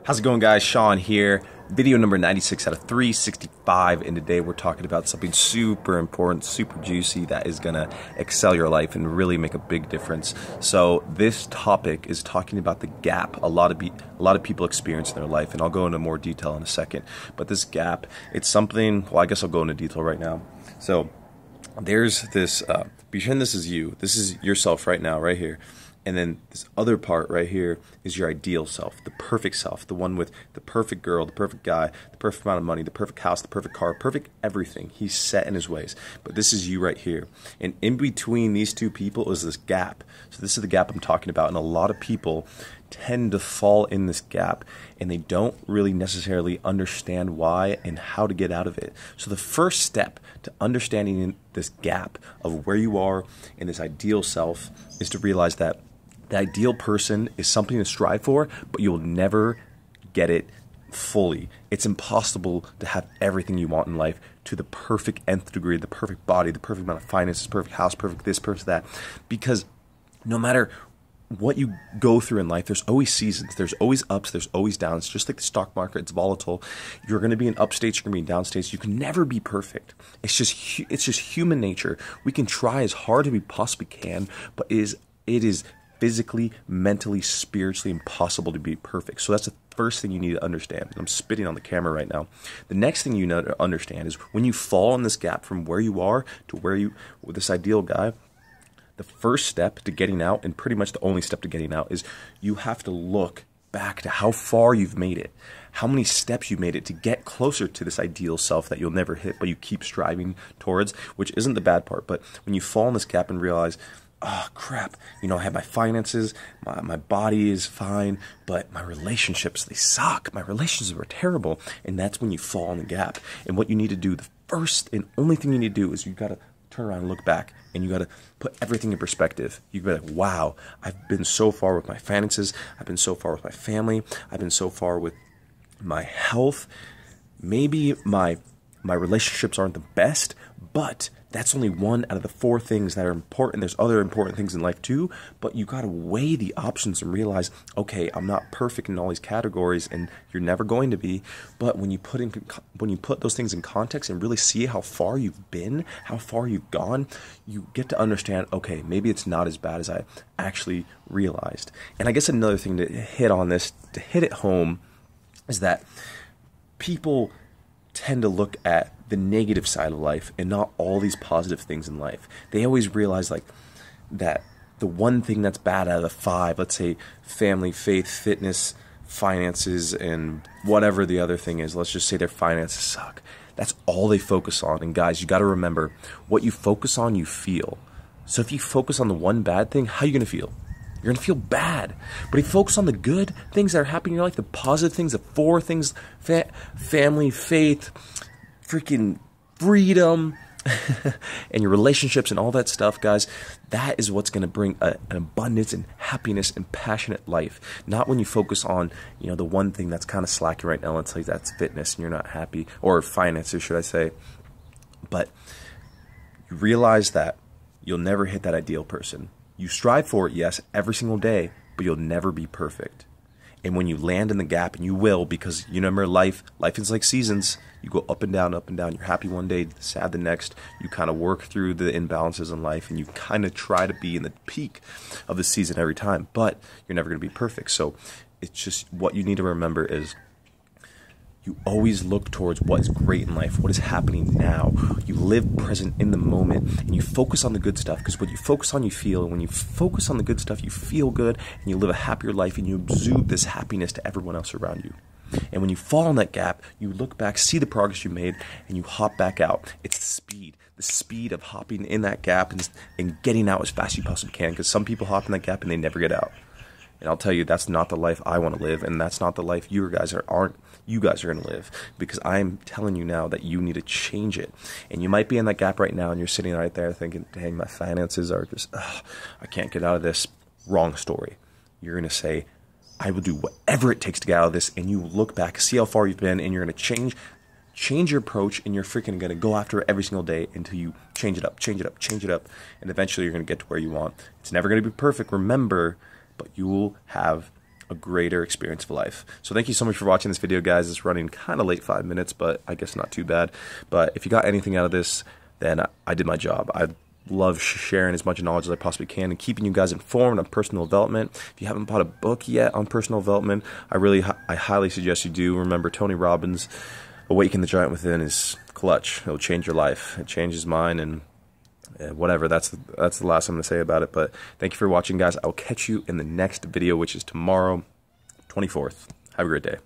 How's it going, guys? Sean here. Video number 96 out of 365, and today we're talking about something super important, super juicy that is gonna excel your life and really make a big difference. So this topic is talking about the gap a lot of people experience in their life, and I'll go into more detail in a second. But this gap, it's something. Well, I guess I'll go into detail right now. So there's this. Pretend this is you. This is yourself right now, right here. And then this other part right here is your ideal self, the perfect self, the one with the perfect girl, the perfect guy, the perfect amount of money, the perfect house, the perfect car, perfect everything. He's set in his ways. But this is you right here. And in between these two people is this gap. So this is the gap I'm talking about. And a lot of people tend to fall in this gap, and they don't really necessarily understand why and how to get out of it. So the first step to understanding this gap of where you are in this ideal self is to realize that the ideal person is something to strive for, but you'll never get it fully. It's impossible to have everything you want in life to the perfect nth degree, the perfect body, the perfect amount of finances, perfect house, perfect this, perfect that. Because no matter what you go through in life, there's always seasons, there's always ups, there's always downs. Just like the stock market, it's volatile. You're going to be in upstates, you're going to be in downstates. You can never be perfect. It's just human nature. We can try as hard as we possibly can, but it is physically, mentally, spiritually impossible to be perfect. So that's the first thing you need to understand. I'm spitting on the camera right now. The next thing you know to understand is when you fall in this gap from where you are to where you, with this ideal guy, the first step to getting out, and pretty much the only step to getting out, is you have to look back to how far you've made it, how many steps you made it to get closer to this ideal self that you'll never hit, but you keep striving towards, which isn't the bad part. But when you fall in this gap and realize, oh crap, I have my finances, my body is fine, but my relationships, they suck. My relationships are terrible. And that's when you fall in the gap. And what you need to do, the first and only thing you need to do is you got to turn around and look back, and you got to put everything in perspective. You got to be like, wow, I've been so far with my finances. I've been so far with my family. I've been so far with my health. Maybe my relationships aren't the best, but that's only one out of the four things that are important. There's other important things in life too, but you got to weigh the options and realize, okay, I'm not perfect in all these categories, and you're never going to be. But when you put those things in context and really see how far you've been, how far you've gone, you get to understand, okay, maybe it's not as bad as I actually realized. And I guess another thing to hit on this, to hit it home, is that people tend to look at the negative side of life and not all these positive things in life. They always realize that the one thing that's bad out of the five, let's say family, faith, fitness, finances, and whatever the other thing is, let's just say their finances suck. That's all they focus on. And guys, you got to remember, what you focus on, you feel. So if you focus on the one bad thing, how are you going to feel? You're going to feel bad. But if you focus on the good things that are happening in your life, the positive things, the four things, family, faith, freaking freedom, and your relationships and all that stuff, guys, that is what's going to bring an abundance and happiness and passionate life. Not when you focus on, the one thing that's kind of slacking right now. Let's say that's fitness and you're not happy, or finances, should I say. But you realize that you'll never hit that ideal person. You strive for it, yes, every single day, but you'll never be perfect. And when you land in the gap, and you will, because remember, life is like seasons. You go up and down, up and down. You're happy one day, sad the next. You kind of work through the imbalances in life, and you kind of try to be in the peak of the season every time, but you're never going to be perfect. So it's just, what you need to remember is, you always look towards what is great in life, what is happening now. You live present in the moment, and you focus on the good stuff, because what you focus on, you feel. And when you focus on the good stuff, you feel good, and you live a happier life, and you exude this happiness to everyone else around you. And when you fall in that gap, you look back, see the progress you made, and you hop back out. It's the speed of hopping in that gap and getting out as fast as you possibly can, because some people hop in that gap and they never get out. And I'll tell you, that's not the life I want to live, and that's not the life you guys are going to live, because I'm telling you now that you need to change it. And you might be in that gap right now, and you're sitting right there thinking, dang, my finances are just, I can't get out of this. Wrong story. You're going to say, I will do whatever it takes to get out of this, and you look back, see how far you've been, and you're going to change your approach, and you're freaking going to go after it every single day until you change it up, and eventually you're going to get to where you want. It's never going to be perfect, remember, but you will have a greater experience of life. So thank you so much for watching this video, guys. It's running kind of late, 5 minutes, but I guess not too bad. But if you got anything out of this, then I did my job. I love sharing as much knowledge as I possibly can and keeping you guys informed on personal development. If you haven't bought a book yet on personal development, I highly suggest you do. Remember, Tony Robbins' Awaken the Giant Within is clutch. It'll change your life. It changes mine, and whatever. That's the last I'm going to say about it. But thank you for watching, guys. I'll catch you in the next video, which is tomorrow, 24th. Have a great day.